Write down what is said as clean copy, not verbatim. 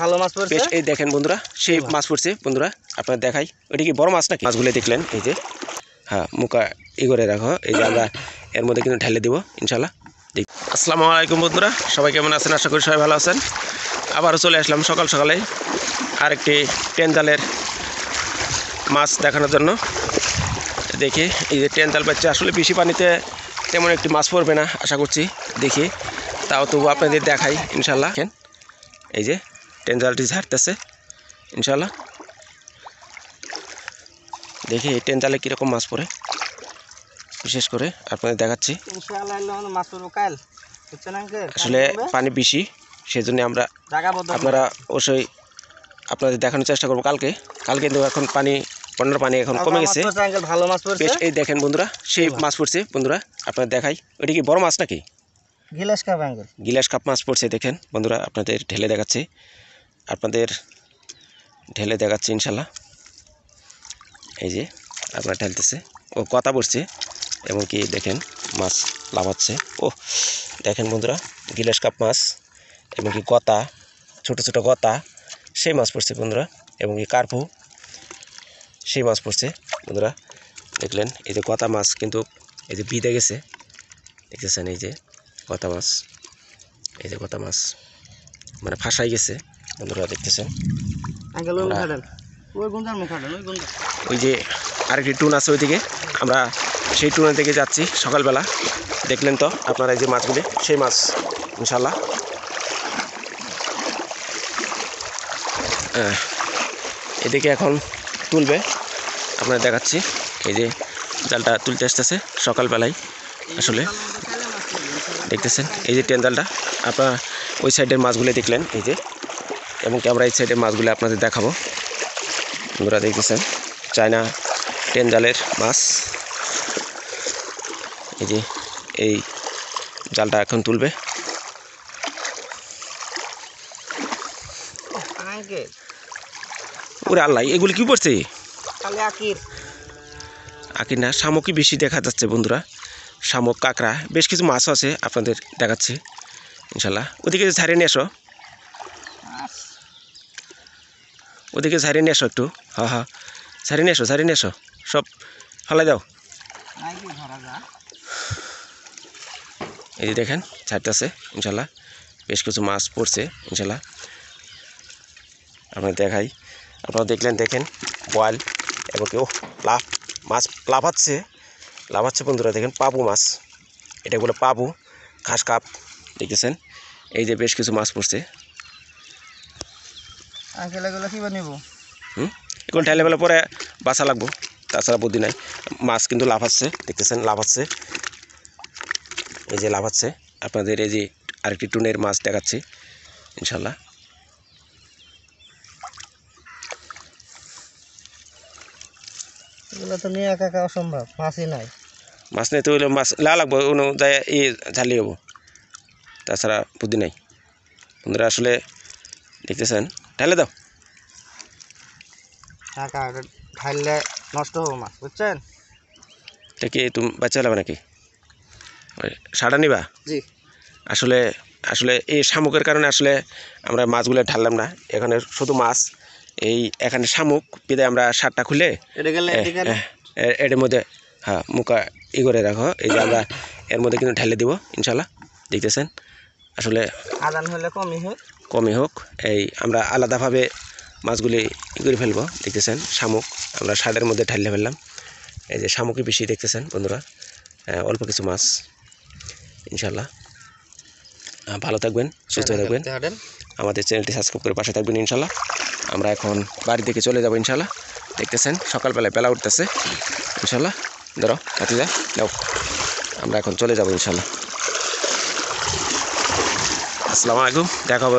ভালো মাছ পড়ছে। বেশ এই দেখেন বন্ধুরা, সেই মাছ পড়ছে বন্ধুরা, আপনারা দেখাই। ওইটা কি বড় মাছ নাকি? মাছগুলো দেখলেন এই যে, হ্যাঁ মুখা ই করে রাখো। এই যে আমরা এর মধ্যে কিন্তু ঢেলে দেবো ইনশাল্লাহ। আসসালামু আলাইকুম বন্ধুরা, সবাই কেমন আছেন? আশা করি সবাই ভালো আছেন। আবারও চলে আসলাম সকাল সকালে আরেকটি টেন জালের মাছ দেখানোর জন্য। দেখি এই যে টেন জাল পাচ্ছে, আসলে বেশি পানিতে তেমন একটি মাছ পড়বে না আশা করছি। দেখি তাও তবু আপনাদের দেখাই ইনশাল্লাহ। এই যে টেন জালটি ঝাড়তেছে ইনশাল্লাহ। দেখি এই টেন জালে কীরকম মাছ পড়ে, বিশেষ করে আপনাদের দেখাচ্ছি। আসলে পানি বেশি, সেজন্য আমরা আপনারা অবশ্যই আপনাদের দেখানোর চেষ্টা করবো কালকে কিন্তু এখন বন্যার পানি এখন কমে গেছে। ভালো মাছ পড়ছে। বেশ এই দেখেন বন্ধুরা, সেই মাছ পড়ছে বন্ধুরা, আপনাদের দেখাই। ওইটা কি বড় মাছ নাকি? গিলাস কাপ মাছ পড়ছে দেখেন বন্ধুরা, আপনাদের ঢেলে দেখাচ্ছি ইনশাল্লাহ। এই যে আপনারা ঢেলতেছে, ও কথা পড়ছে এবং কি দেখেন মাছ লাফাচ্ছে। ও দেখেন বন্ধুরা, গিলাস কাপ মাছ এবং কি গতা, ছোট ছোট গতা, সেই মাছ পড়ছে বন্ধুরা। এবং কি কার্পু, সেই মাছ পড়ছে বন্ধুরা। দেখলেন এই যে গতা মাছ কিন্তু এই যে বিঁধে গেছে, দেখতেছেন এই যে গতা মাছ, এই যে গতা মাছ মানে ফাঁসাই গেছে বন্ধুরা, দেখতেছেন। ওই যে আরেকটি টুন আছে ওইদিকে, আমরা সেই টুনের দিকে যাচ্ছি সকালবেলা। দেখলেন তো আপনারা এই যে মাছগুলি, সেই মাছ ইনশাল্লাহ। এদিকে এখন তুলবে, আপনারা দেখাচ্ছি। এই যে জালটা তুলতে আসতেছে সকালবেলায়, আসলে দেখতেছেন এই যে টেন জালটা। আপনারা ওই সাইডের মাছগুলো দেখলেন এই যে, এবং কি আমরা এই সাইডের মাছগুলো আপনাদের দেখাবো বন্ধুরা। দেখতেছেন চায়না টেন জালের মাছ। এই যে এই জালটা এখন তুলবে। ওরে আল্লাহ, এগুলি কি পড়ছে? আকির না, শামুকই বেশি দেখা যাচ্ছে বন্ধুরা। শামুক, কাঁকড়া, বেশ কিছু মাছও আছে, আপনাদের দেখাচ্ছি ইনশাল্লাহ। ওদিকে ছাড়িয়ে নিয়ে এসো, ওদিকে ছাড়িয়ে নিয়ে এসো একটু। হ্যাঁ হ্যাঁ, ছাড়িয়ে নিয়ে এসো, সব ফেলাই দাও। এই যে দেখেন ছাড়তেছে ইনশাল্লাহ, বেশ কিছু মাছ পড়ছে ইনশাল্লাহ। আপনাদের দেখাই, আপনারা দেখেন বয়েল এবং কেউ মাছ লাফাচ্ছে বন্ধুরা। দেখেন পাবু মাছ, এটা বলে পাবু, ঘাস কাপ, দেখতেছেন। এই যে বেশ কিছু মাছ পড়ছে। এখন ঢাইলে বেলা পরে বাঁচা লাগবো, তাছাড়া বুদ্ধি নাই। মাছ কিন্তু লাফাচ্ছে, দেখতেছেন লাফাচ্ছে, এই যে লাফাচ্ছে। আপনাদের এই যে আরেকটি টুনের মাছ দেখাচ্ছি ইনশাল্লাহ। এগুলো তো নিয়ে একা অসম্ভব, মাছই নাই। মাছ নেই তো হইলে মাছ লাগবো, যায় ঝালি হবো, তাছাড়া বুদ্ধি নাই বন্ধুরা। আসলে দেখতেছেন, ঢালে দাও। ঢাললে নষ্ট হবো মাছ, বুঝছেন? এটা কি তুমি বাচ্চা লাগবে নাকি? সাড়া নিবা? জি। আসলে এই শামুকের কারণে আসলে আমরা মাছগুলো ঢাললাম না, এখানে শুধু মাছ। এখানে শামুক বিদায় আমরা সারটা খুলে এর মধ্যে, হ্যাঁ মুখা ই করে রাখো। এই যে আমরা এর মধ্যে কিন্তু ঢেলে দিব ইনশাল্লাহ। দেখতেছেন আসলে আদান হলে কমই হোক, এই আমরা আলাদাভাবে মাছগুলি ই করে ফেলবো। দেখতেছেন শামুক আমরা সারের মধ্যে ঢাললে ফেললাম। এই যে শামুকই বেশি দেখতেছেন বন্ধুরা, অল্প কিছু মাছ ইনশাল্লাহ। ভালো থাকবেন, সুস্থ থাকবেন, আমাদের চ্যানেলটি সাবস্ক্রাইব করে পাশে থাকবেন ইনশাল্লাহ। আমরা এখন বাড়ির দিকে চলে যাব ইনশাল্লাহ। দেখতেছেন সকালবেলায় বেলা উঠতেছে ইনশাল্লাহ। ধরো হাতি যা নাও, আমরা এখন চলে যাব ইনশাল্লাহ। আসসালামু আলাইকুম, দেখা হবে।